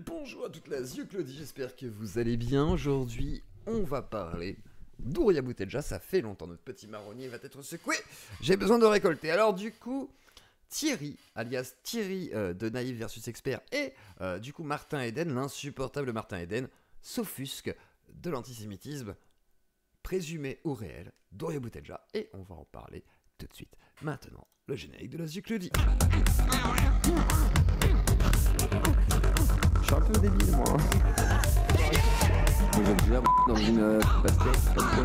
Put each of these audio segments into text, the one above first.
Bonjour à toute la Claudie, j'espère que vous allez bien. Aujourd'hui, on va parler d'Horia Boutelja. Ça fait longtemps, notre petit marronnier va être secoué. J'ai besoin de récolter. Alors du coup, Thierry, alias Thierry de Naïf versus Expert, et du coup Martin Eden, l'insupportable Martin Eden, s'offusquent de l'antisémitisme présumé ou réel d'Horia Boutelja. Et on va en parler tout de suite. Maintenant, le générique de la Claudie. Je suis un peu débile, moi. Vous êtes déjà dans une basket comme ça.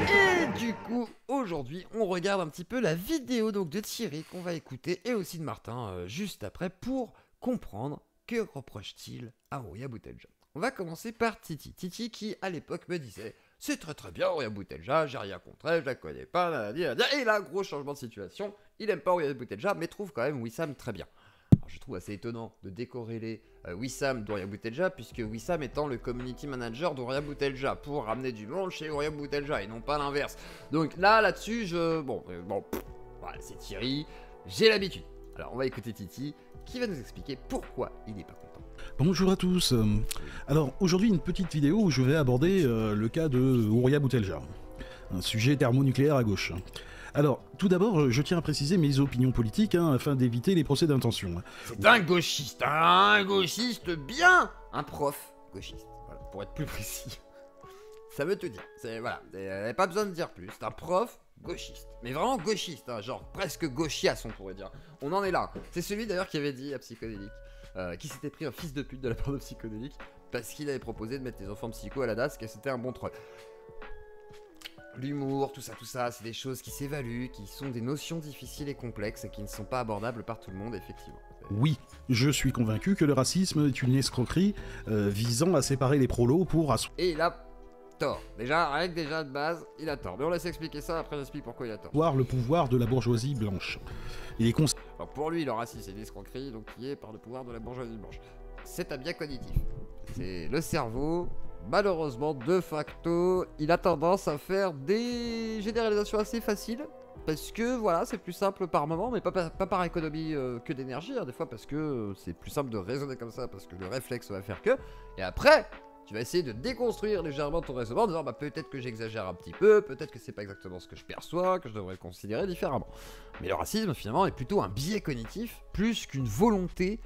Et du coup, aujourd'hui, on regarde un petit peu la vidéo donc de Thierry qu'on va écouter et aussi de Martin juste après pour comprendre que reproche-t-il à Horia Boutelja. On va commencer par Titi. Titi qui, à l'époque, me disait « C'est très très bien Horia Boutelja, j'ai rien contre elle, je la connais pas, et là, gros changement de situation, il aime pas Horia Boutelja, mais trouve quand même Wissam très bien. » Alors, je trouve assez étonnant de décorréler Wissam d'Horia Boutelja, puisque Wissam étant le community manager d'Horia Boutelja, pour ramener du monde chez Horia Boutelja, et non pas l'inverse. Donc là-dessus, voilà, c'est Thierry, j'ai l'habitude. Alors, on va écouter Titi, qui va nous expliquer pourquoi il n'est pas content. Bonjour à tous. Alors aujourd'hui une petite vidéo où je vais aborder le cas de Horia Boutelja, un sujet thermonucléaire à gauche. Alors tout d'abord je tiens à préciser mes opinions politiques afin d'éviter les procès d'intention. C'est un gauchiste bien, un prof gauchiste, voilà, pour être plus précis. Ça veut tout dire, voilà, pas besoin de dire plus, c'est un prof gauchiste, mais vraiment gauchiste, genre presque gauchias on pourrait dire. On en est là, c'est celui d'ailleurs qui avait dit à Psychodélique, qui s'était pris un fils de pute de la part de Psychodélique parce qu'il avait proposé de mettre les enfants psycho à la DAS, que c'était un bon troll. L'humour, tout ça, c'est des choses qui s'évaluent, qui sont des notions difficiles et complexes et qui ne sont pas abordables par tout le monde, effectivement. Oui, je suis convaincu que le racisme est une escroquerie visant à séparer les prolos pour Et il a tort. Déjà de base, il a tort. Mais on laisse expliquer ça, après j'explique pourquoi il a tort. voir le pouvoir de la bourgeoisie blanche. Il est Alors pour lui, le racisme, c'est l'escroquerie, donc qui est par le pouvoir de la bourgeoisie blanche. C'est un biais cognitif. C'est le cerveau, malheureusement, de facto, il a tendance à faire des généralisations assez faciles. Parce que voilà, c'est plus simple par moment, mais pas par économie que d'énergie, des fois parce que c'est plus simple de raisonner comme ça, parce que le réflexe va faire que. Et après, tu vas essayer de déconstruire légèrement ton raisonnement en disant bah peut-être que j'exagère un petit peu, peut-être que c'est pas exactement ce que je perçois, que je devrais le considérer différemment. Mais le racisme finalement est plutôt un biais cognitif plus qu'une volonté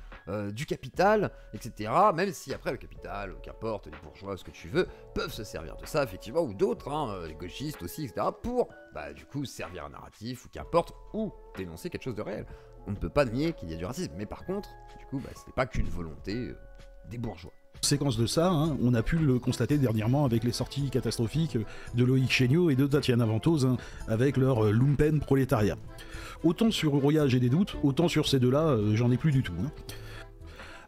du capital, etc. Même si après le capital, qu'importe, les bourgeois, ce que tu veux, peuvent se servir de ça effectivement, ou d'autres, les gauchistes aussi, etc. pour bah du coup servir un narratif, ou qu'importe, ou dénoncer quelque chose de réel. On ne peut pas nier qu'il y a du racisme, mais par contre, du coup, bah, ce n'est pas qu'une volonté des bourgeois. Conséquence de ça, on a pu le constater dernièrement avec les sorties catastrophiques de Loïc Chéniaud et de Tatiana Ventose avec leur lumpen prolétariat. Autant sur Horia j'ai des doutes, autant sur ces deux-là j'en ai plus du tout.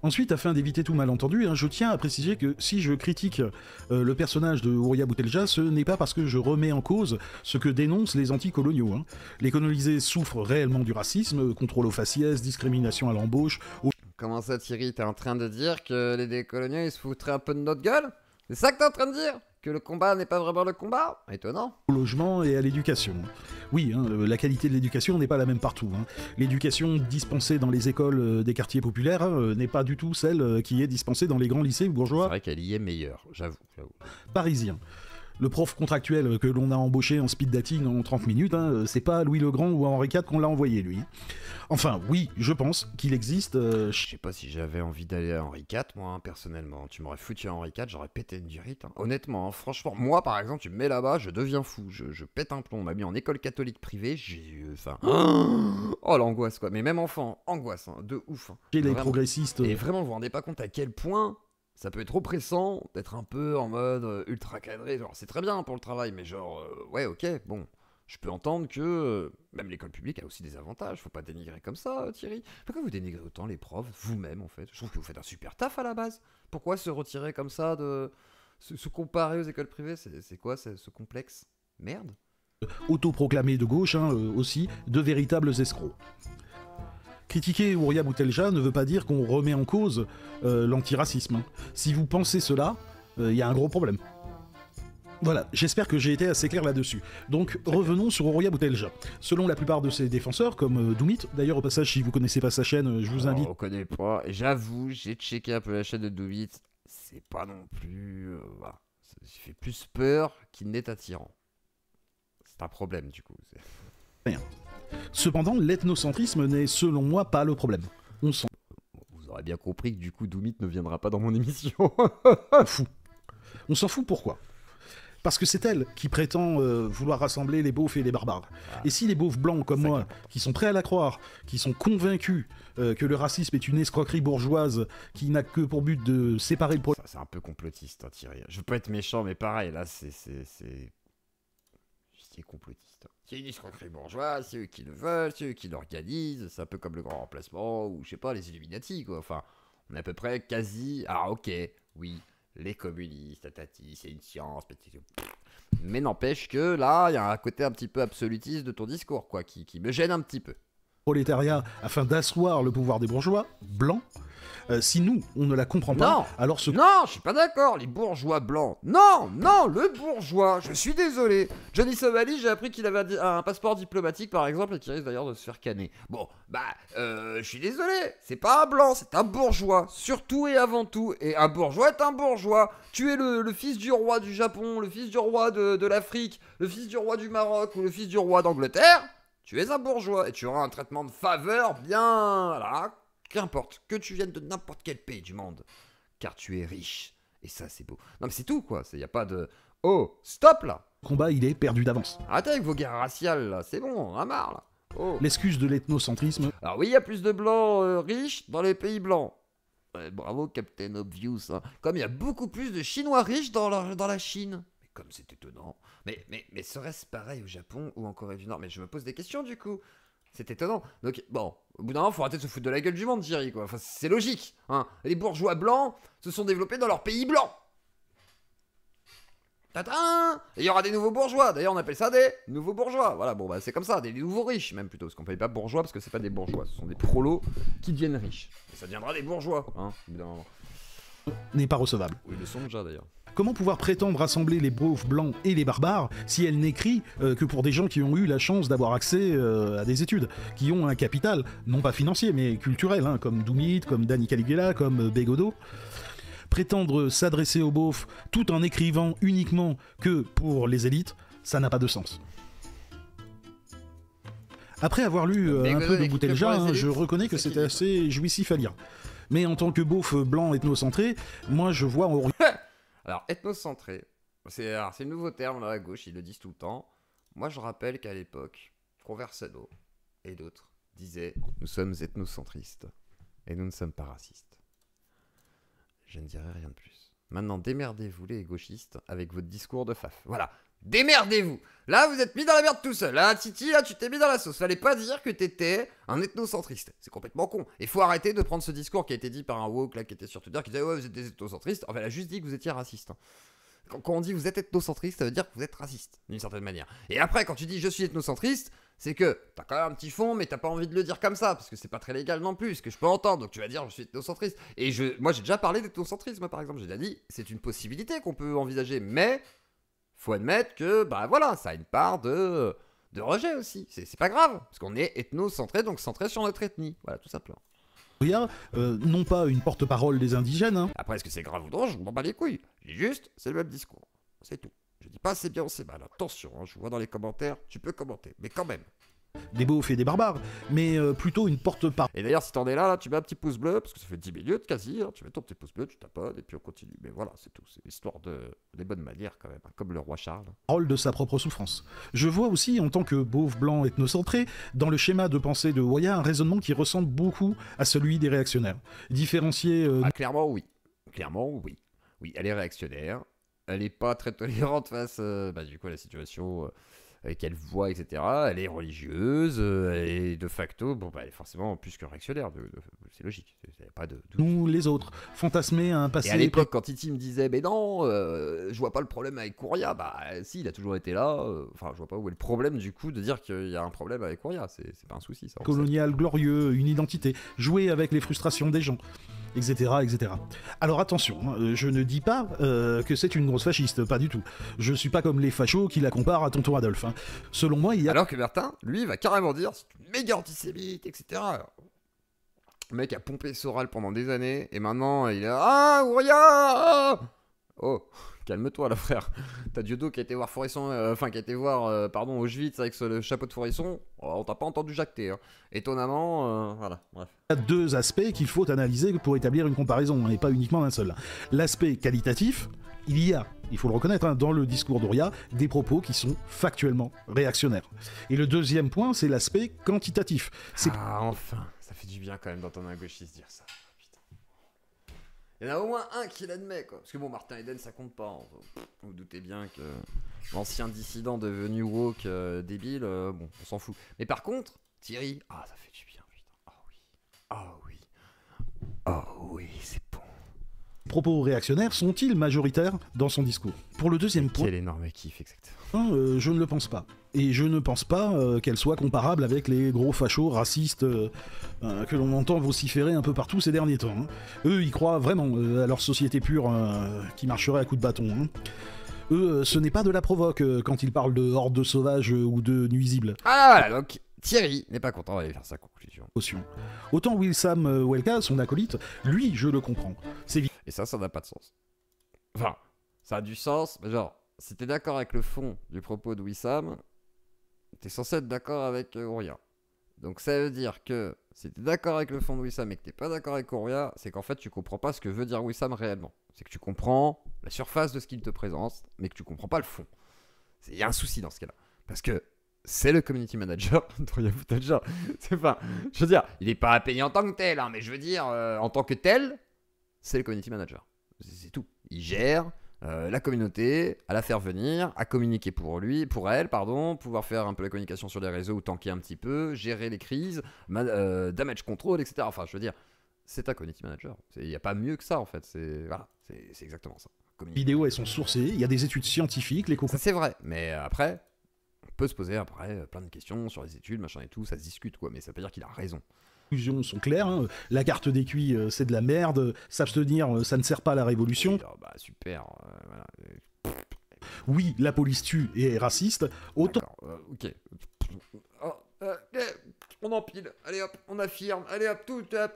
Ensuite, afin d'éviter tout malentendu, je tiens à préciser que si je critique le personnage de Horia Boutelja, ce n'est pas parce que je remets en cause ce que dénoncent les anticoloniaux. Les colonisés souffrent réellement du racisme, contrôle aux faciès, discrimination à l'embauche. Comment ça, Thierry, t'es en train de dire que les décoloniaux ils se foutraient un peu de notre gueule? C'est ça que t'es en train de dire? Que le combat n'est pas vraiment le combat? Étonnant. Au logement et à l'éducation. Oui, la qualité de l'éducation n'est pas la même partout. L'éducation dispensée dans les écoles des quartiers populaires n'est pas du tout celle qui est dispensée dans les grands lycées bourgeois. C'est vrai qu'elle y est meilleure, j'avoue. Parisiens. Le prof contractuel que l'on a embauché en speed dating en 30 minutes, c'est pas Louis le Grand ou Henri IV qu'on l'a envoyé, lui. Enfin, oui, je pense qu'il existe... Je sais pas si j'avais envie d'aller à Henri IV, moi, personnellement. Tu m'aurais foutu à Henri IV, j'aurais pété une durite. Honnêtement, franchement, moi, par exemple, tu me mets là-bas, je deviens fou. Je pète un plomb. On m'a mis en école catholique privée, oh, l'angoisse, quoi. Mais même enfant, angoisse, de ouf. Chez les progressistes... Et vraiment, vous vous rendez pas compte à quel point... Ça peut être oppressant d'être un peu en mode ultra cadré, genre c'est très bien pour le travail, mais genre, ouais ok, bon, je peux entendre que même l'école publique a aussi des avantages, faut pas dénigrer comme ça Thierry. Pourquoi vous dénigrez autant les profs, vous-même en fait? Je trouve que vous faites un super taf à la base. Pourquoi se retirer comme ça, se comparer aux écoles privées, c'est quoi ce complexe? Merde. Autoproclamés de gauche aussi, de véritables escrocs. Critiquer Horia Boutelja ne veut pas dire qu'on remet en cause l'antiracisme. Si vous pensez cela, il y a un gros problème. Voilà, j'espère que j'ai été assez clair là-dessus. Donc revenons sur Oroya Boutelja. Selon la plupart de ses défenseurs, comme Doomit, d'ailleurs au passage si vous connaissez pas sa chaîne, je vous invite. On connaît pas. J'avoue, j'ai checké un peu la chaîne de Doomit. C'est pas non plus. Voilà. Il fait plus peur qu'il n'est attirant. C'est un problème du coup. Rien. Cependant, l'ethnocentrisme n'est selon moi pas le problème. On s'en Vous aurez bien compris que du coup Doomit ne viendra pas dans mon émission. fout. On s'en fout pourquoi? Parce que c'est elle qui prétend vouloir rassembler les beaufs et les barbares. Et si les beaufs blancs comme moi, qui sont prêts à la croire, qui sont convaincus que le racisme est une escroquerie bourgeoise qui n'a que pour but de séparer le Ça, c'est un peu complotiste, hein, Thierry. Je veux pas être méchant, mais pareil, là, c'est complotiste. C'est une escroquerie bourgeoise, c'est eux qui le veulent, c'est eux qui l'organisent, c'est un peu comme le grand remplacement, ou je sais pas, les Illuminati, quoi. Enfin, on est à peu près quasi... Ah, ok, oui, les communistes, tatati, c'est une science, mais n'empêche que là, il y a un côté un petit peu absolutiste de ton discours, quoi, qui me gêne un petit peu. Prolétariat afin d'asseoir le pouvoir des bourgeois blancs. Si nous, on ne la comprend pas, Non. alors ce... Non, je suis pas d'accord, les bourgeois blancs. Non, le bourgeois, je suis désolé. Johnny Somali, j'ai appris qu'il avait un passeport diplomatique, par exemple, et qu'il risque d'ailleurs de se faire canner. Bon, je suis désolé, c'est pas un blanc, c'est un bourgeois, surtout et avant tout. Et un bourgeois est un bourgeois. Tu es le fils du roi du Japon, le fils du roi de l'Afrique, le fils du roi du Maroc ou le fils du roi d'Angleterre. Tu es un bourgeois et tu auras un traitement de faveur bien... Voilà, qu'importe, que tu viennes de n'importe quel pays du monde, car tu es riche. Et ça, c'est beau. Non, mais c'est tout, quoi. Il n'y a pas de... Oh, stop, là. combat, il est perdu d'avance. Arrêtez avec vos guerres raciales, là. C'est bon, on en a marre, là. Oh. L'excuse de l'ethnocentrisme... Alors oui, il y a plus de blancs riches dans les pays blancs. Ouais, bravo, Captain Obvious. Hein. Comme il y a beaucoup plus de Chinois riches dans la Chine. Mais comme c'est étonnant. Mais serait-ce pareil au Japon ou en Corée du Nord? Mais je me pose des questions, du coup. C'est étonnant. Donc, bon, au bout d'un moment, faut arrêter de se foutre de la gueule du monde, Thierry, quoi. Enfin, c'est logique. Hein. Les bourgeois blancs se sont développés dans leur pays blanc. Tadam! Et il y aura des nouveaux bourgeois. D'ailleurs, on appelle ça des nouveaux bourgeois. Voilà, bon, c'est comme ça. Des nouveaux riches, même plutôt. Parce qu'on ne paye pas bourgeois parce que c'est pas des bourgeois. Ce sont des prolos qui deviennent riches. Et ça deviendra des bourgeois, hein, au bout d'un moment. n'est pas recevable. Oui, ils le sont déjà, d'ailleurs. Comment pouvoir prétendre rassembler les beaufs blancs et les barbares si elle n'écrit que pour des gens qui ont eu la chance d'avoir accès à des études, qui ont un capital, non pas financier, mais culturel, hein, comme Doumit, comme Danny Caligula, comme Bégodeau. Prétendre s'adresser aux beaufs tout en écrivant uniquement que pour les élites, ça n'a pas de sens. Après avoir lu un peu de Boutelja, hein, je reconnais que c'était assez jouissif à lire. Mais en tant que beauf blanc ethnocentré, moi je vois... Alors, ethnocentré, c'est le nouveau terme là à gauche, ils le disent tout le temps. Moi, je rappelle qu'à l'époque, Conversano et d'autres disaient « Nous sommes ethnocentristes et nous ne sommes pas racistes ». Je ne dirai rien de plus. Maintenant, démerdez-vous les gauchistes avec votre discours de faf. Voilà, démerdez-vous. Là, vous êtes mis dans la merde tout seul. Là, Titi, là, tu t'es mis dans la sauce. Fallait pas dire que t'étais un ethnocentriste. C'est complètement con. Et faut arrêter de prendre ce discours qui a été dit par un woke là, qui était sur Twitter, qui disait ouais, vous êtes des ethnocentristes. Enfin, elle a juste dit que vous étiez raciste. Quand on dit vous êtes ethnocentriste, ça veut dire que vous êtes raciste, d'une certaine manière. Et après, quand tu dis je suis ethnocentriste, c'est que t'as quand même un petit fond, mais t'as pas envie de le dire comme ça, parce que c'est pas très légal non plus, ce que je peux entendre. Donc tu vas dire je suis ethnocentriste. Et moi j'ai déjà parlé d'ethnocentrisme par exemple, j'ai déjà dit c'est une possibilité qu'on peut envisager, mais faut admettre que bah voilà, ça a une part de rejet aussi. C'est pas grave, parce qu'on est ethnocentré, donc centré sur notre ethnie. Voilà, tout simplement. Non pas une porte-parole des indigènes. Hein. Après, est-ce que c'est grave ou non? Je m'en bats les couilles. Je dis juste, c'est le même discours. C'est tout. Je dis pas c'est bien ou c'est mal. Attention, hein, je vois dans les commentaires, tu peux commenter, mais quand même. Des beaufs et des barbares, mais plutôt une porte-parole. Et d'ailleurs, si t'en es là, tu mets un petit pouce bleu, parce que ça fait 10 minutes quasi, hein, tu mets ton petit pouce bleu, tu tapotes, et puis on continue. Mais voilà, c'est tout. C'est l'histoire des bonnes manières quand même, hein, comme le roi Charles. De sa propre souffrance. Je vois aussi, en tant que beauf blanc ethnocentré, dans le schéma de pensée de Woya, un raisonnement qui ressemble beaucoup à celui des réactionnaires. Différencier... clairement, oui. Clairement, oui. Oui, elle est réactionnaire. Elle est pas très tolérante face, du coup, à la situation... qu'elle voit, etc. Elle est religieuse, et de facto, elle est forcément plus que réactionnaire, c'est logique, il n'y a pas de doute. Nous, les autres, fantasmer un passé... Et à l'époque, quand Titi me disait, mais non, je vois pas le problème avec Kouria, si, il a toujours été là, je vois pas où est le problème, du coup, de dire qu'il y a un problème avec Kouria, c'est pas un souci, ça. Colonial, glorieux, une identité, jouer avec les frustrations des gens. etc., etc. Alors attention, hein, je ne dis pas que c'est une grosse fasciste, pas du tout. Je suis pas comme les fachos qui la comparent à tonton Adolphe. Hein. Selon moi, il y a... Alors que Martin, lui, va carrément dire c'est une méga antisémite, etc. Le mec a pompé Soral pendant des années, et maintenant il est ah, Ouria. Oh, calme-toi là, frère. T'as Dieudo qui a été voir Forisson, qui a été voir, pardon, Auschwitz avec le chapeau de Forisson. Oh, on t'a pas entendu jacter. Hein. Étonnamment, voilà, bref. Il y a deux aspects qu'il faut analyser pour établir une comparaison, et pas uniquement un seul. L'aspect qualitatif, il faut le reconnaître, hein, dans le discours d'Ouria, des propos qui sont factuellement réactionnaires. Et le deuxième point, c'est l'aspect quantitatif. Ah, enfin, ça fait du bien quand même d'entendre un gauchiste dire ça. Putain. Il y en a au moins un qui l'admet, quoi. Parce que bon, Martin Eden, ça compte pas. Hein. Vous vous doutez bien que l'ancien dissident devenu woke débile, bon, on s'en fout. Mais par contre, Thierry, ah, ça fait du bien, putain. Ah oui. Ah oui. Ah oui, c'est bon. Propos réactionnaires sont-ils majoritaires dans son discours? Pour le deuxième point... Quel énorme kiff, exactement. Je ne le pense pas. Et je ne pense pas qu'elle soit comparable avec les gros fachos racistes que l'on entend vociférer un peu partout ces derniers temps. Hein. Eux, ils croient vraiment à leur société pure qui marcherait à coups de bâton. Hein. Eux, ce n'est pas de la provoque quand ils parlent de hordes sauvages ou de nuisibles. Ah voilà, donc Thierry n'est pas content d'aller faire sa conclusion. Autant Wilsam Welka, son acolyte, lui, je le comprends. C'est Et ça n'a pas de sens. Enfin, ça a du sens, mais genre, si t'es d'accord avec le fond du propos de Wissam, t'es censé être d'accord avec Ouria. Donc ça veut dire que si t'es d'accord avec le fond de Wissam et que t'es pas d'accord avec Ouria, c'est qu'en fait tu comprends pas ce que veut dire Wissam réellement. C'est que tu comprends la surface de ce qu'il te présente, mais que tu comprends pas le fond. Il y a un souci dans ce cas-là. Parce que c'est le community manager d'Ouria Boutaja. C'est pas... Je veux dire, il est pas payé en tant que tel, hein, mais je veux dire, en tant que tel, c'est le community manager. C'est tout. Il gère la communauté, à la faire venir, à communiquer pour elle, pouvoir faire un peu la communication sur les réseaux ou tanker un petit peu, gérer les crises, damage control, etc. Enfin, je veux dire, c'est un community manager. Il n'y a pas mieux que ça, en fait. C'est exactement ça. Les vidéos, elles sont sourcées, il y a des études scientifiques, ça c'est vrai, mais après, on peut se poser plein de questions sur les études, machin et tout, ça se discute, quoi, mais ça veut pas dire qu'il a raison. Les conclusions sont claires, hein. La carte des cuits, c'est de la merde, s'abstenir, ça ne sert pas à la révolution. Bah super, voilà. Oui, la police tue et est raciste, autant... Ok. On empile, allez hop, on affirme, allez hop,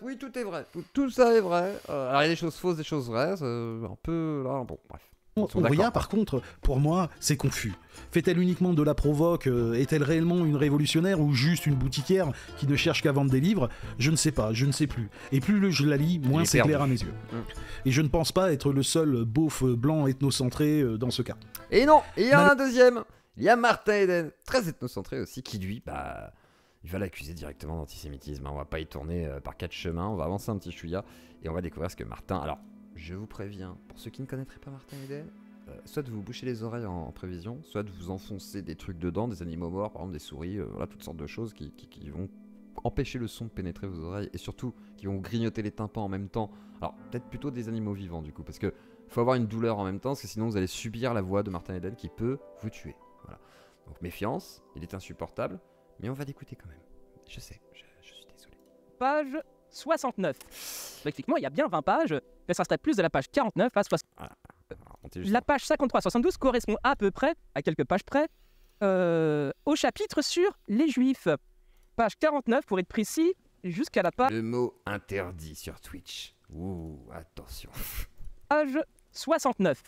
oui, tout est vrai, tout ça est vrai. Alors il y a des choses fausses, des choses vraies, un peu là, bon, bref. Ouria, par contre, pour moi, c'est confus. Fait-elle uniquement de la provoque? Est-elle réellement une révolutionnaire ou juste une boutiquière qui ne cherche qu'à vendre des livres? Je ne sais pas, je ne sais plus. Et plus je la lis, moins c'est clair à mes yeux. Et je ne pense pas être le seul beauf blanc ethnocentré dans ce cas. Et non, il y a un deuxième. Il y a Martin Eden, très ethnocentré aussi, qui lui, il va l'accuser directement d'antisémitisme. On va pas y tourner par quatre chemins, on va avancer un petit chouïa et on va découvrir ce que Martin... Alors, je vous préviens, pour ceux qui ne connaîtraient pas Martin Eden, soit vous bouchez les oreilles en prévision, soit vous enfoncez des trucs dedans, des animaux morts, par exemple des souris, voilà, toutes sortes de choses qui vont empêcher le son de pénétrer vos oreilles et surtout qui vont grignoter les tympans en même temps. Alors, peut-être plutôt des animaux vivants du coup, parce que faut avoir une douleur en même temps, parce que sinon vous allez subir la voix de Martin Eden qui peut vous tuer. Voilà. Donc méfiance, il est insupportable, mais on va l'écouter quand même. Je sais, je suis désolé. Page 69. Effectivement, il y a bien 20 pages, mais ça serait plus de la page 49 à 60. Voilà. La page 53-72 correspond à peu près, à quelques pages près, au chapitre sur les Juifs. Page 49, pour être précis, jusqu'à la page... Le mot interdit sur Twitch. Ouh, attention. Page 69.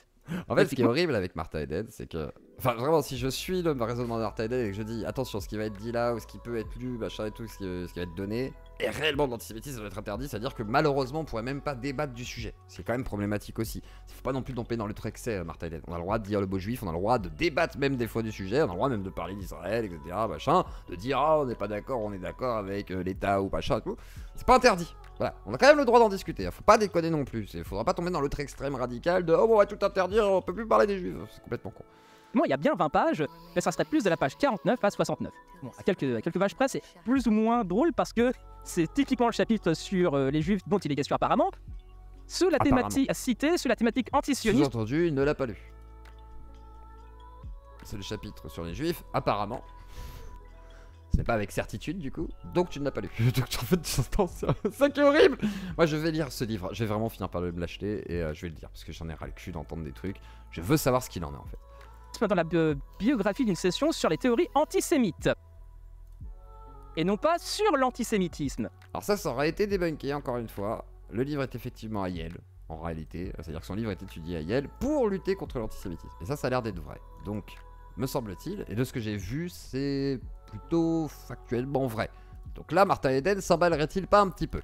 En fait, ce qui est horrible avec Martin Eden, c'est que... Enfin, vraiment, si je suis le raisonnement de Martin Eden et que je dis attention, ce qui va être dit là, ou ce qui peut être lu, machin et tout, ce qui va être donné, est réellement de l'antisémitisme, ça va être interdit, c'est-à-dire que malheureusement, on pourrait même pas débattre du sujet. C'est quand même problématique aussi. Il faut pas non plus tomber dans le trop excès, Martin Eden. On a le droit de dire le beau juif, on a le droit de débattre même des fois du sujet, on a le droit même de parler d'Israël, etc., machin, de dire on n'est pas d'accord, on est d'accord avec l'État ou machin et tout. C'est pas interdit. Voilà, on a quand même le droit d'en discuter, faut pas déconner non plus, faudra pas tomber dans l'autre extrême radical de oh bon, on va tout interdire, on peut plus parler des juifs, c'est complètement con. Bon, il y a bien 20 pages, mais ça serait plus de la page 49 à 69. Bon, à quelques pages près, c'est plus ou moins drôle parce que c'est typiquement le chapitre sur les juifs dont il est question apparemment, sur la thématique citée, sur la thématique antisioniste. Sous-entendu, il ne l'a pas lu. C'est le chapitre sur les juifs, apparemment. Ce n'est pas avec certitude du coup, donc tu ne l'as pas lu. Donc en fait, c'est ça qui est horrible. Moi je vais lire ce livre, je vais vraiment finir par me l'acheter et je vais le lire parce que j'en ai ras le cul d'entendre des trucs. Je veux savoir ce qu'il en est en fait. Dans la biographie d'une session sur les théories antisémites. Et non pas sur l'antisémitisme. Alors ça aurait été débunké encore une fois. Le livre est effectivement à Yale, en réalité. C'est-à-dire que son livre est étudié à Yale pour lutter contre l'antisémitisme. Et ça a l'air d'être vrai. Donc, me semble-t-il, et de ce que j'ai vu, c'est plutôt factuellement vrai. Donc là, Martin Eden s'emballerait-il pas un petit peu?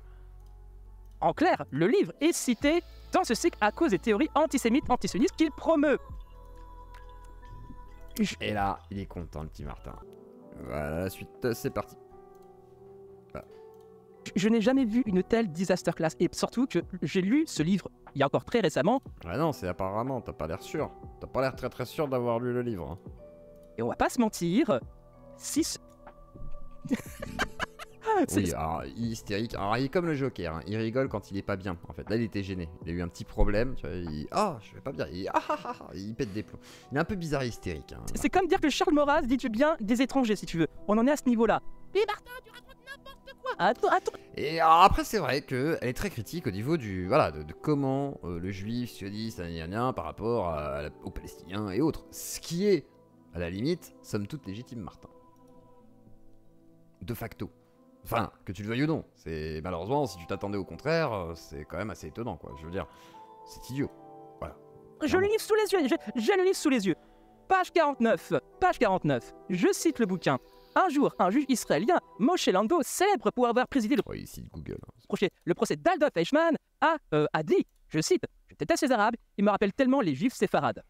En clair, le livre est cité dans ce cycle à cause des théories antisémites antisionistes qu'il promeut. Et là, il est content, le petit Martin. Voilà, la suite, c'est parti. Je n'ai jamais vu une telle disaster class, et surtout que j'ai lu ce livre il y a encore très récemment. Ah non, c'est apparemment, t'as pas l'air sûr. T'as pas l'air très sûr d'avoir lu le livre. Hein. Et on va pas se mentir, si... Oui, alors, il est hystérique. Alors, il est comme le Joker, hein. Il rigole quand il est pas bien. En fait, là, il était gêné. Il a eu un petit problème. Tu vois, je vais pas bien. Il pète des plombs. Il est un peu bizarre et hystérique. Hein, c'est comme dire que Charles Maurras dit du bien des étrangers, si tu veux. On en est à ce niveau-là. Mais Martin, tu racontes n'importe quoi. Attends. Et alors, après, c'est vrai qu'elle est très critique au niveau du de comment le juif sioniste par rapport aux Palestiniens et autres. Ce qui est, à la limite, somme toute légitime, Martin. De facto. Enfin, que tu le veuilles ou non. C'est malheureusement, si tu t'attendais au contraire, c'est quand même assez étonnant, quoi. Je veux dire, c'est idiot. Voilà. Je le livre sous les yeux. J'ai le livre sous les yeux. Page 49. Je cite le bouquin. Un jour, un juge israélien, Moshe Lando, célèbre pour avoir présidé le procès d'Adolf Eichmann, a dit, je cite, « Je déteste les Arabes, ils me rappellent tellement les Juifs séfarades. »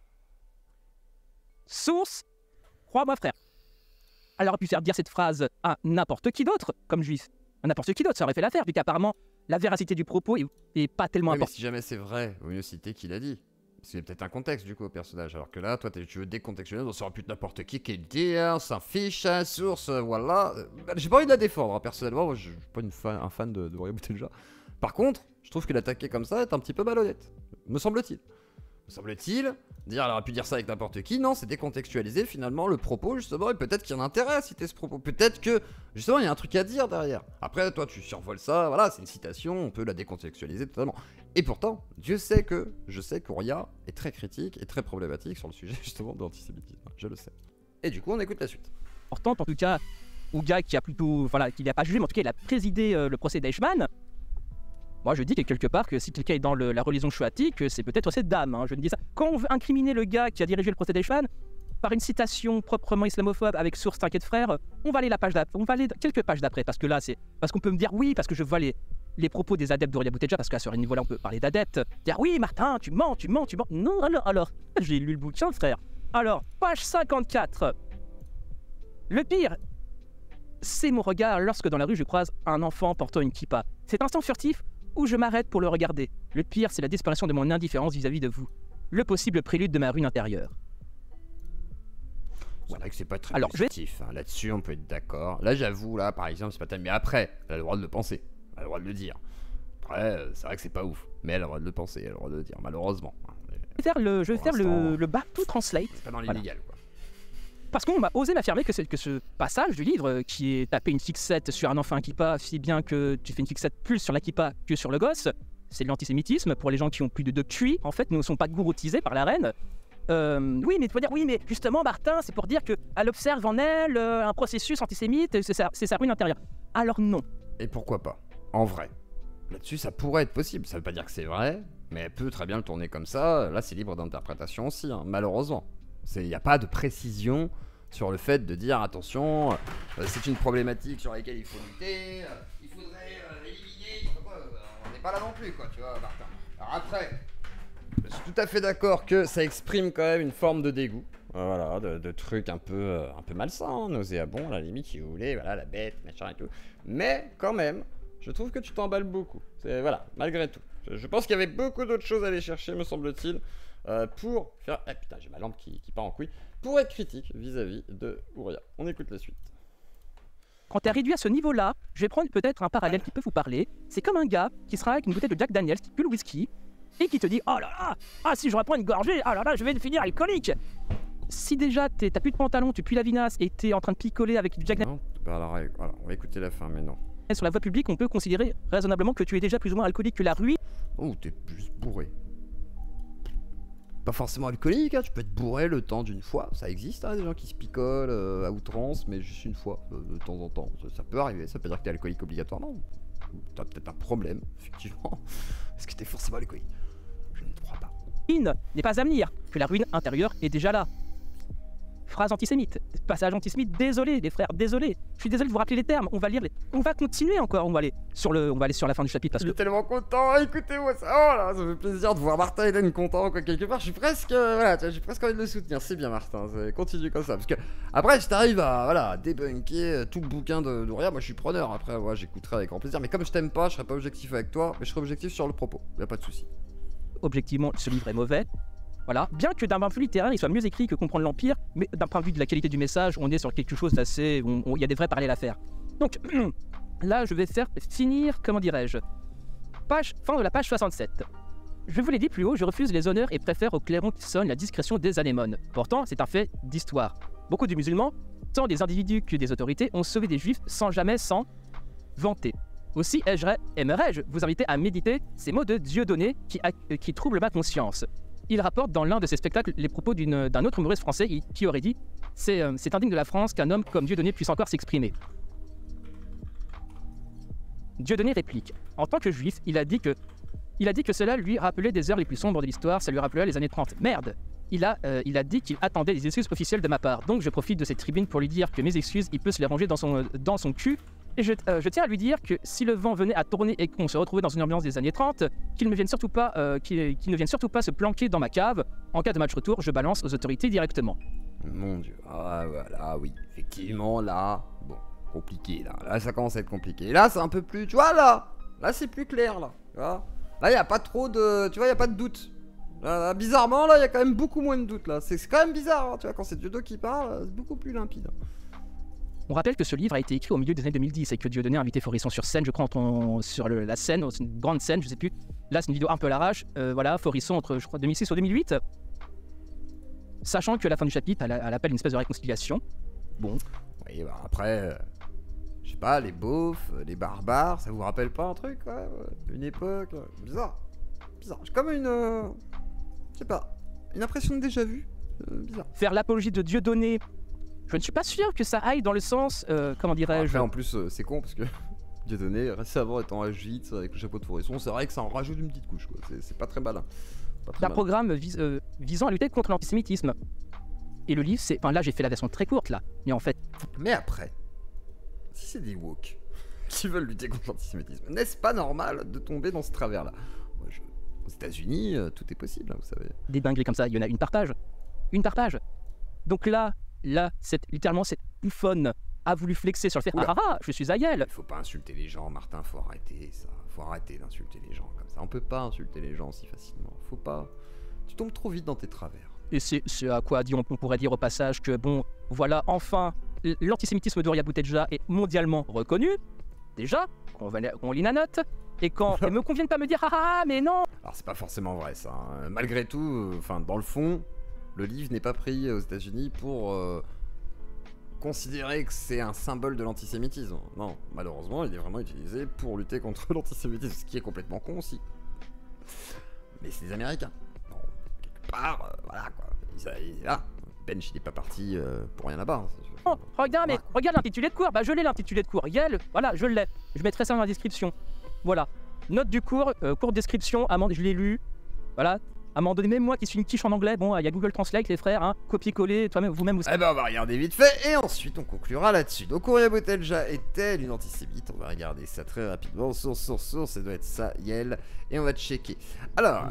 Source, crois-moi frère. Elle aurait pu faire dire cette phrase à n'importe qui d'autre, comme juif. À n'importe qui d'autre, ça aurait fait l'affaire, vu qu'apparemment, la véracité du propos est pas tellement importante. importante. Mais si jamais c'est vrai, il vaut mieux citer qui l'a dit. C'est peut-être un contexte du coup au personnage, alors que là, toi, tu veux décontextualiser, on saurait plus de n'importe qui le dit, on s'en fiche, source, voilà. J'ai pas envie de la défendre, hein, personnellement, moi, je suis pas un fan de Roya Boutelja. Par contre, je trouve que l'attaquer comme ça est un petit peu malhonnête, me semble-t-il. Elle aurait pu dire ça avec n'importe qui, non, c'est décontextualiser finalement le propos justement, et peut-être qu'il y a un intérêt à citer ce propos, peut-être que justement il y a un truc à dire derrière. Après, toi tu survoles ça, voilà, c'est une citation, on peut la décontextualiser totalement. Et pourtant, je sais qu'Ouria est très critique et très problématique sur le sujet justement de l'antisémitisme, je le sais. Et du coup, on écoute la suite. Importante en tout cas, Ouga qui a plutôt, qui n'a pas jugé, mais en tout cas il a présidé le procès d'Eichmann. Moi, je dis que quelque part, que si quelqu'un est dans la religion chouatique, c'est peut-être cette dame. Hein, je dis ça. Quand on veut incriminer le gars qui a dirigé le procès d'Eichmann par une citation proprement islamophobe avec source t'inquiète frère, on va aller quelques pages d'après, parce que là, c'est parce qu'on peut me dire oui, parce que je vois les propos des adeptes d'Ouria Boutelja, parce qu'à ce niveau-là, on peut parler d'adeptes. Dire oui, Martin, tu mens. Non, alors, j'ai lu le bouquin, frère. Alors, page 54. Le pire, c'est mon regard lorsque dans la rue je croise un enfant portant une kippa. Cet instant furtif où je m'arrête pour le regarder. Le pire, c'est la disparition de mon indifférence vis-à-vis de vous. Le possible prélude de ma ruine intérieure. C'est vrai que c'est pas très positif, hein. Là-dessus on peut être d'accord. Là j'avoue, là par exemple, c'est pas tellement... Mais après, elle a le droit de le penser, elle a le droit de le dire. Après, c'est vrai que c'est pas ouf, mais elle a le droit de le penser, elle a le droit de le dire, malheureusement. Je vais faire le back to translate. C'est pas dans l'illégal, quoi. Parce qu'on m'a osé m'affirmer que ce passage du livre, qui est taper une fixette sur un enfant kippa, si bien que tu fais une fixette plus sur la kippa que sur le gosse, c'est de l'antisémitisme pour les gens qui ont plus de 2 QI. En fait, nous ne sommes pas gouroutisés par la reine. Oui, mais tu vas dire, oui, mais justement, Martin, c'est pour dire qu'elle observe en elle un processus antisémite, c'est sa ruine intérieure. Alors non. Et pourquoi pas? En vrai. Là-dessus, ça pourrait être possible. Ça veut pas dire que c'est vrai, mais elle peut très bien le tourner comme ça. Là, c'est libre d'interprétation aussi, hein, malheureusement. Il n'y a pas de précision sur le fait de dire attention, c'est une problématique sur laquelle il faut lutter, il faudrait l'éliminer, on n'est pas là non plus, quoi, tu vois, Martin. Alors après, je suis tout à fait d'accord que ça exprime quand même une forme de dégoût, voilà, de trucs un peu malsains, nauséabonds, à la limite, si vous voulez, voilà, la bête, machin et tout. Mais quand même, je trouve que tu t'emballes beaucoup, voilà, malgré tout. Je pense qu'il y avait beaucoup d'autres choses à aller chercher, me semble-t-il. Pour faire... Ah putain, j'ai ma lampe qui part en couille. Pour être critique vis-à-vis de Ouria. On écoute la suite. Quand tu es réduit à ce niveau-là, je vais prendre peut-être un parallèle qui peut vous parler. C'est comme un gars qui sera avec une bouteille de Jack Daniels qui pue le whisky et qui te dit « Oh là là, si je reprends une gorgée, oh là là, je vais finir alcoolique !» Si déjà t'as plus de pantalon, tu pues la vinasse et t'es en train de picoler avec du Jack Daniels... pas la règle. Alors, on va écouter la fin, mais non. Sur la voie publique, on peut considérer raisonnablement que tu es déjà plus ou moins alcoolique, que la ruine Oh, t'es juste bourré. Pas forcément alcoolique, hein, tu peux être bourré le temps d'une fois. Ça existe, hein, des gens qui se picolent à outrance, mais juste une fois, de temps en temps. Ça peut arriver, ça peut dire que t'es alcoolique obligatoirement. T'as peut-être un problème, effectivement. Est-ce que t'es forcément alcoolique? Je ne crois pas. n'est pas à venir, que la ruine intérieure est déjà là. Phrase antisémite, passage antisémite, désolé les frères, désolé. Je suis désolé de vous rappeler les termes, on va lire les... On va continuer encore, on va aller sur la fin du chapitre parce Je que... suis tellement content, écoutez-moi ça. Oh là, ça fait plaisir de voir Martin Eden content, quoi, quelque part. Je suis presque, voilà, j'ai presque envie de le soutenir. C'est bien, Martin, continue comme ça. Parce que, après, si t'arrives à, voilà, débunker tout le bouquin de Doria, moi je suis preneur. Après, ouais, j'écouterai avec grand plaisir. Mais comme je t'aime pas, je serai pas objectif avec toi, mais je serai objectif sur le propos. Y'a pas de souci. Objectivement, ce livre est mauvais. Voilà, bien que d'un point de vue littéraire, il soit mieux écrit que Comprendre l'Empire, mais d'un point de vue de la qualité du message, on est sur quelque chose d'assez... Il y a des vrais parallèles à faire. Donc, là, je vais finir, comment dirais-je, fin de la page 67. Je vous l'ai dit plus haut, je refuse les honneurs et préfère au clairon qui sonne la discrétion des anémones. Pourtant, c'est un fait d'histoire. Beaucoup de musulmans, tant des individus que des autorités, ont sauvé des juifs sans jamais s'en vanter. Aussi aimerais-je vous inviter à méditer ces mots de Dieudonné qui troublent ma conscience. Il rapporte dans l'un de ses spectacles les propos d'un autre humoriste français qui aurait dit « C'est indigne de la France qu'un homme comme Dieudonné puisse encore s'exprimer ». Dieudonné réplique « En tant que juif, il a dit que cela lui rappelait des heures les plus sombres de l'histoire, ça lui rappelait les années 30. Merde ! Il a dit qu'il attendait des excuses officielles de ma part, donc je profite de cette tribune pour lui dire que mes excuses, il peut se les ranger dans son cul. Et je tiens à lui dire que si le vent venait à tourner et qu'on se retrouvait dans une ambiance des années 30, qu'il ne vienne surtout pas se planquer dans ma cave. En cas de match retour, je balance aux autorités directement. » Mon Dieu, ah voilà, oui, effectivement, là, bon, compliqué, là ça commence à être compliqué. Là, c'est un peu plus, tu vois, là c'est plus clair, là, tu vois. Là, il n'y a pas trop de, tu vois, il n'y a pas de doute. Là, bizarrement, là, il y a quand même beaucoup moins de doute, là. C'est quand même bizarre, hein, tu vois, quand c'est Dieudonné qui parle, c'est beaucoup plus limpide. On rappelle que ce livre a été écrit au milieu des années 2010 et que Dieudonné a invité Forisson sur scène, je crois, sur la scène, c'est une grande scène, je sais plus. Là, c'est une vidéo un peu à l'arrache. Voilà, Forisson entre, je crois, 2006 ou 2008. Sachant que la fin du chapitre, elle appelle une espèce de réconciliation. Bon. Oui, bah après, je sais pas, les beaufs, les barbares, ça vous rappelle pas un truc, ouais, une époque, bizarre. J'ai comme une, je sais pas, une impression de déjà vu, bizarre. Faire l'apologie de Dieudonné, je ne suis pas sûr que ça aille dans le sens, comment dirais-je... Après, en plus, c'est con parce que Dieudonné, récemment étant à Auschwitz avec le chapeau de Forisson, c'est vrai que ça en rajoute une petite couche, quoi. C'est pas très malin. Un programme visant à lutter contre l'antisémitisme. Et le livre, c'est... Enfin, là, j'ai fait la version très courte, là. Mais en fait... Mais après, si c'est des woke qui veulent lutter contre l'antisémitisme, n'est-ce pas normal de tomber dans ce travers-là? Aux États-Unis, tout est possible, hein, vous savez. Des dingueries comme ça, il y en a une par page. Une par page. Donc là, littéralement, cette bouffonne a voulu flexer sur le fait « Ah, je suis Aïel !» Il faut pas insulter les gens, Martin, faut arrêter ça. Faut arrêter d'insulter les gens comme ça. On peut pas insulter les gens si facilement. Faut pas... Tu tombes trop vite dans tes travers. Et c'est à quoi on pourrait dire au passage que, bon, voilà, enfin, l'antisémitisme de Doria Boutelja est mondialement reconnu, déjà, qu'on lit la note, et qu'on ne vienne pas me dire « Ah, mais non !» Alors c'est pas forcément vrai ça, hein. Malgré tout, dans le fond, le livre n'est pas pris aux États-Unis pour considérer que c'est un symbole de l'antisémitisme. Non, malheureusement, il est vraiment utilisé pour lutter contre l'antisémitisme, ce qui est complètement con aussi. Mais c'est des Américains. Bon, quelque part, voilà quoi. Bench, il est pas parti pour rien là-bas. Hein. Oh, regarde l'intitulé de cours. Bah, je l'ai l'intitulé de cours. Yel, voilà, je l'ai. Je mettrai ça dans la description. Voilà. Note du cours, cours de description, je l'ai lu. Voilà. À un moment donné, même moi qui suis une quiche en anglais, bon, il y a Google Translate, les frères, hein, copier-coller, toi-même, vous-même aussi. Eh ben, on va regarder vite fait, et ensuite on conclura là-dessus. Donc, Doria Boutelja est-elle une antisémite? On va regarder ça très rapidement. Source, ça doit être ça, Yel. Et on va checker. Alors,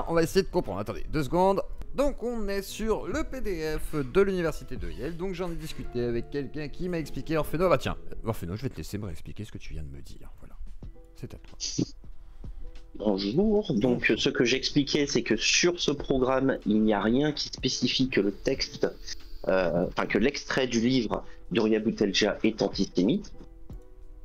on va essayer de comprendre. Attendez, 2 secondes. Donc, on est sur le PDF de l'université de Yale. Donc, j'en ai discuté avec quelqu'un qui m'a expliqué. Orpheno, bah tiens, Orpheno, je vais te laisser me réexpliquer ce que tu viens de me dire. Voilà, c'est à toi. Bonjour, donc ce que j'expliquais, c'est que sur ce programme, il n'y a rien qui spécifie que le texte, que l'extrait du livre Doria Boutelja est antisémite.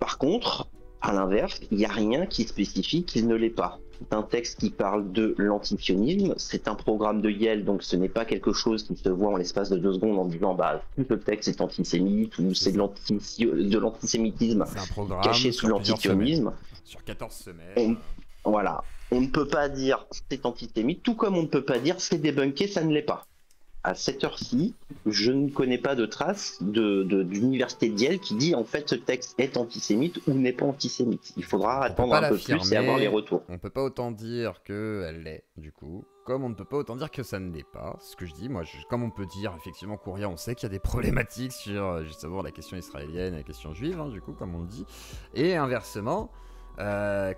Par contre, à l'inverse, il n'y a rien qui spécifie qu'il ne l'est pas. c'est un texte qui parle de l'antisionisme. C'est un programme de Yale, donc ce n'est pas quelque chose qui se voit en l'espace de 2 secondes en disant bah tout le texte est antisémite ou c'est de l'antisémitisme C'est un programme caché sous sur plusieurs l'antisionisme. sur 14 semaines. Voilà. On ne peut pas dire c'est antisémite, tout comme on ne peut pas dire c'est débunké, ça ne l'est pas. À cette heure-ci, je ne connais pas de trace d'université de Yale qui dit en fait ce texte est antisémite ou n'est pas antisémite. Il faudra attendre un peu plus et avoir les retours. On peut pas autant dire qu'elle l'est, du coup, comme on ne peut pas autant dire que ça ne l'est pas. Ce que je dis, moi, comme on peut dire, effectivement, Kouria, on sait qu'il y a des problématiques sur justement la question israélienne et la question juive, hein, du coup, comme on le dit. Et inversement,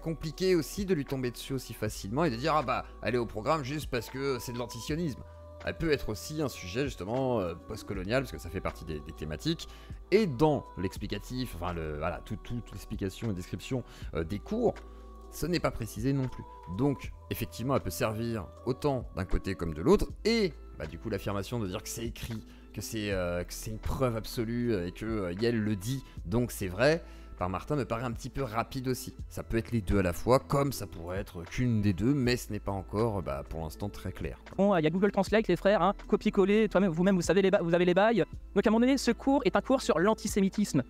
compliqué aussi de lui tomber dessus aussi facilement et de dire, ah bah, elle est au programme juste parce que c'est de l'antisionisme. Elle peut être aussi un sujet justement post-colonial, parce que ça fait partie des thématiques. Et dans l'explicatif, enfin voilà, toute l'explication et description des cours, ce n'est pas précisé non plus. Donc, effectivement, elle peut servir autant d'un côté comme de l'autre. Et bah, du coup, l'affirmation de dire que c'est écrit, que c'est une preuve absolue et que Yale le dit, donc c'est vrai, par Martin me paraît un petit peu rapide aussi. Ça peut être les deux à la fois, comme ça pourrait être qu'une des deux, mais ce n'est pas encore pour l'instant très clair. Bon, il y a Google Translate, les frères, hein, copier-coller, vous-même vous avez les bails. Donc à un moment donné, ce cours est un cours sur l'antisémitisme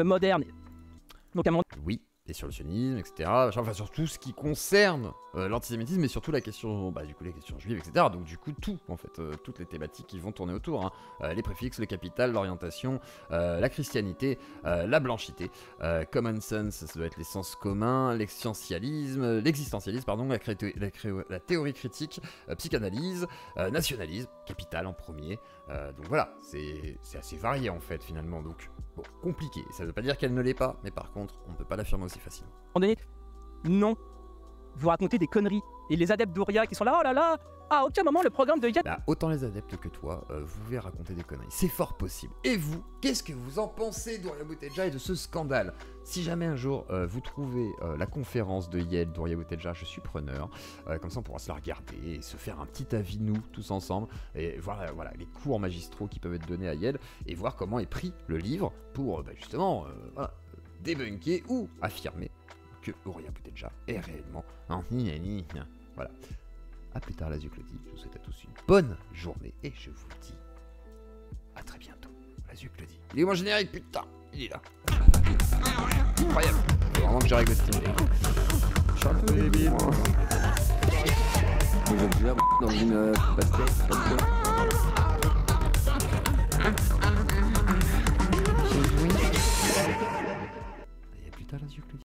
moderne. Donc à un moment... Oui, et sur le sionisme, etc. Enfin, sur tout ce qui concerne l'antisémitisme, et surtout la question, du coup, les questions juives, etc. Donc, du coup, tout, en fait, toutes les thématiques qui vont tourner autour. Hein. Les préfixes, le capital, l'orientation, la christianité, la blanchité, common sense, ça doit être les sens communs, l'existentialisme, pardon, la théorie critique, psychanalyse, nationalisme, capital en premier. Donc voilà, c'est assez varié, en fait, finalement. Donc, bon, compliqué. Ça ne veut pas dire qu'elle ne l'est pas, mais par contre, on ne peut pas l'affirmer aussi facilement. Non, vous racontez des conneries. Et les adeptes d'Ouria qui sont là, oh là là, à aucun moment le programme de Yale... Autant les adeptes que toi, vous pouvez raconter des conneries. C'est fort possible. Et vous, qu'est-ce que vous en pensez d'Ouria Boutedja et de ce scandale? Si jamais un jour vous trouvez la conférence de Yale d'Ouria Boutedja, je suis preneur. Comme ça, on pourra se la regarder et se faire un petit avis, nous, tous ensemble. Et voir voilà, les cours magistraux qui peuvent être donnés à Yale et voir comment est pris le livre pour justement débunker ou affirmer que Ouria Boutedja est réellement un Voilà. A plus tard, la Zuclodie. Je vous souhaite à tous une bonne journée et je vous dis à très bientôt. La Zuclodie. Il est où mon générique, putain? Il est là. Incroyable. Faut vraiment que je règle Steam Deck. Je suis un peu débile, moi. Vous êtes déjà dans une basket.